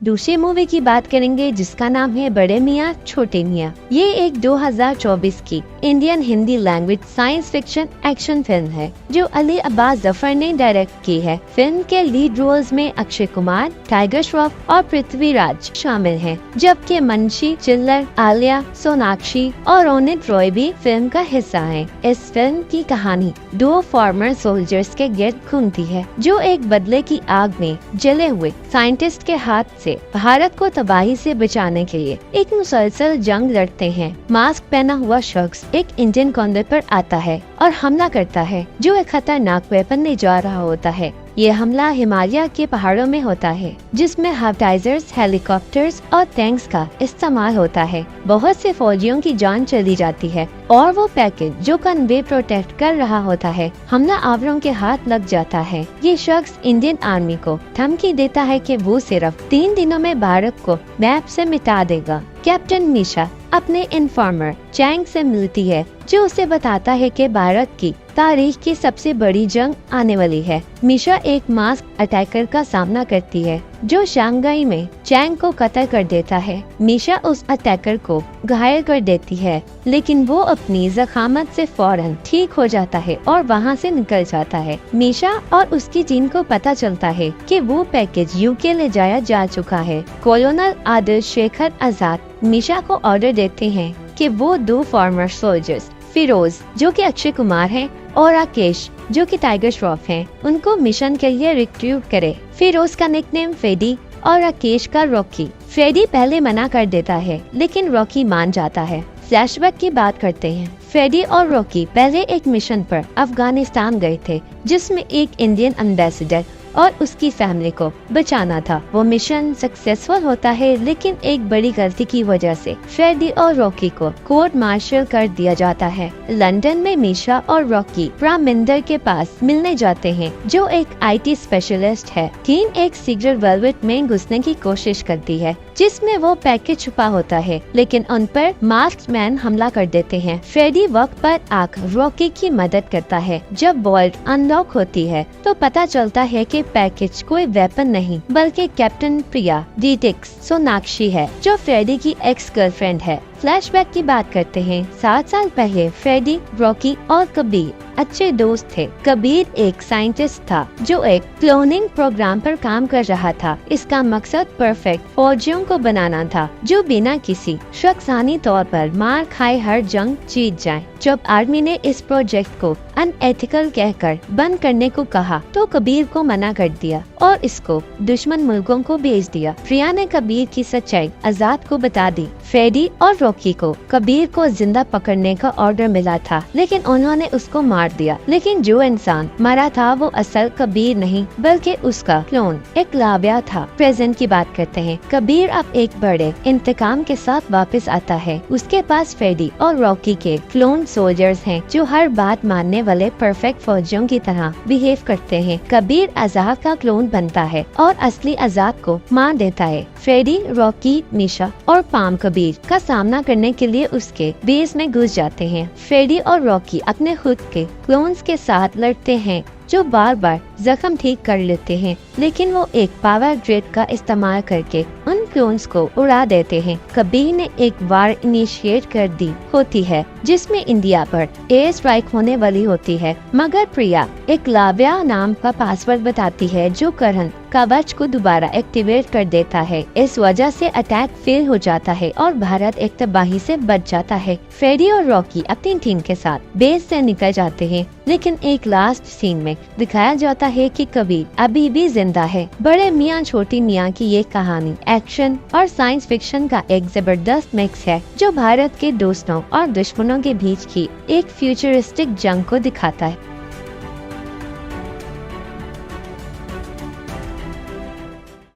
दूसरी मूवी की बात करेंगे जिसका नाम है बड़े मियाँ छोटे मियाँ। ये एक 2024 की Indian Hindi language science fiction action film है जो अली अब्बास जफर ने डायरेक्ट की है। फिल्म के लीड रोल्स में अक्षय कुमार, टाइगर श्रॉफ और पृथ्वीराज शामिल हैं, जबकि मनशी चिल्लर, आलिया, सोनाक्षी और रोनित रॉय भी फिल्म का हिस्सा हैं। इस फिल्म की कहानी दो फॉर्मर सोल्जर्स के गिर्द घूमती है जो एक बदले की आग में जले हुए साइंटिस्ट के हाथ से भारत को तबाही से बचाने के लिए एक मुसलसल जंग लड़ते हैं। मास्क पहना हुआ शख्स एक इंडियन कॉन्वॉय पर आता है और हमला करता है जो एक खतरनाक वेपन ले जा रहा होता है। ये हमला हिमालय के पहाड़ों में होता है जिसमें हाइटाइजर्स, हेलीकॉप्टर्स और टैंक्स का इस्तेमाल होता है। बहुत से फौजियों की जान चली जाती है और वो पैकेज जो कन्वे प्रोटेक्ट कर रहा होता है हमला आवरों के हाथ लग जाता है। ये शख्स इंडियन आर्मी को धमकी देता है कि वो सिर्फ 3 दिनों में भारत को मैप से मिटा देगा। कैप्टन मीशा अपने इन्फॉर्मर चैंग से मिलती है जो उसे बताता है कि भारत की तारीख की सबसे बड़ी जंग आने वाली है। मीशा एक मास्क अटैकर का सामना करती है जो शंघाई में चैंग को कत्ल कर देता है। मीशा उस अटैकर को घायल कर देती है लेकिन वो अपनी जखामत से फौरन ठीक हो जाता है और वहाँ से निकल जाता है। मीशा और उसकी टीम को पता चलता है कि वो पैकेज यूके ले जाया जा चुका है। कॉलोनल आदर्श शेखर आजाद मीशा को ऑर्डर देते हैं कि वो 2 फॉर्मर सोल्जर्स फिरोज जो कि अक्षय कुमार हैं और राकेश जो कि टाइगर श्रॉफ हैं उनको मिशन के लिए रिक्रूट करे। फिरोज का निकनेम फेडी और राकेश का रॉकी। फेडी पहले मना कर देता है लेकिन रॉकी मान जाता है। फ्लैशबैक की बात करते हैं। फेडी और रॉकी पहले एक मिशन पर अफगानिस्तान गए थे जिसमें एक इंडियन एम्बेसडर और उसकी फैमिली को बचाना था। वो मिशन सक्सेसफुल होता है लेकिन एक बड़ी गलती की वजह से फ्रेडी और रॉकी को कोर्ट मार्शल कर दिया जाता है। लंदन में मीशा और रॉकी प्राइम मिनिस्टर के पास मिलने जाते हैं जो एक IT स्पेशलिस्ट है। टीम एक सीक्रेट वेलवेट में घुसने की कोशिश करती है जिसमें वो पैकेज छुपा होता है लेकिन उन पर मास्क्ड मैन हमला कर देते हैं। फ्रेडी वक्त पर आकर रॉकी की मदद करता है। जब वॉल्ट अनलॉक होती है तो पता चलता है कि पैकेज कोई वेपन नहीं बल्कि कैप्टन प्रिया डिटेक्स सोनाक्षी है जो फ्रेडी की एक्स गर्लफ्रेंड है। फ्लैशबैक की बात करते हैं। 7 साल पहले फ्रेडी, रॉकी और कबीर अच्छे दोस्त थे। कबीर एक साइंटिस्ट था जो एक क्लोनिंग प्रोग्राम पर काम कर रहा था। इसका मकसद परफेक्ट फौजियों को बनाना था जो बिना किसी शख्सानी तौर पर मार खाए हर जंग जीत जाए। जब आर्मी ने इस प्रोजेक्ट को अनएथिकल कहकर बंद करने को कहा तो कबीर को मना कर दिया और इसको दुश्मन मुल्कों को भेज दिया। प्रिया ने कबीर की सच्चाई आजाद को बता दी। फ्रेडी और रॉकी को कबीर को जिंदा पकड़ने का ऑर्डर मिला था लेकिन उन्होंने उसको मार दिया। लेकिन जो इंसान मरा था वो असल कबीर नहीं बल्कि उसका क्लोन एकलव्य था। प्रेजेंट की बात करते हैं। कबीर अब एक बड़े इंतकाम के साथ वापस आता है। उसके पास फ्रेडी और रॉकी के क्लोन सोल्जर्स हैं जो हर बात मानने वाले परफेक्ट फौजियों की तरह बिहेव करते हैं। कबीर आजाद का क्लोन बनता है और असली आजाद को मार देता है। फ्रेडी, रॉकी, मीशा और पाम कबीर का सामना करने के लिए उसके बेस में घुस जाते हैं। फ्रेडी और रॉकी अपने खुद के क्लोन्स के साथ लड़ते हैं जो बार बार जख्म ठीक कर लेते हैं लेकिन वो एक पावर ग्रिड का इस्तेमाल करके उन क्लोन्स को उड़ा देते हैं। कबीर ने एक वार इनिशिएट कर दी होती है जिसमें इंडिया पर एयर स्ट्राइक होने वाली होती है मगर प्रिया एकलव्य नाम का पासवर्ड बताती है जो करण कवच को दोबारा एक्टिवेट कर देता है। इस वजह से अटैक फेल हो जाता है और भारत एक तबाही से बच जाता है। फ्रेडी और रॉकी अपनी टीम के साथ बेस से निकल जाते हैं लेकिन एक लास्ट सीन में दिखाया जाता है कि कबीर अभी भी जिंदा है। बड़े मियाँ छोटी मियाँ की ये कहानी एक्शन और साइंस फिक्शन का एक जबरदस्त मिक्स है जो भारत के दोस्तों और दुश्मनों के बीच की एक फ्यूचरिस्टिक जंग को दिखाता है।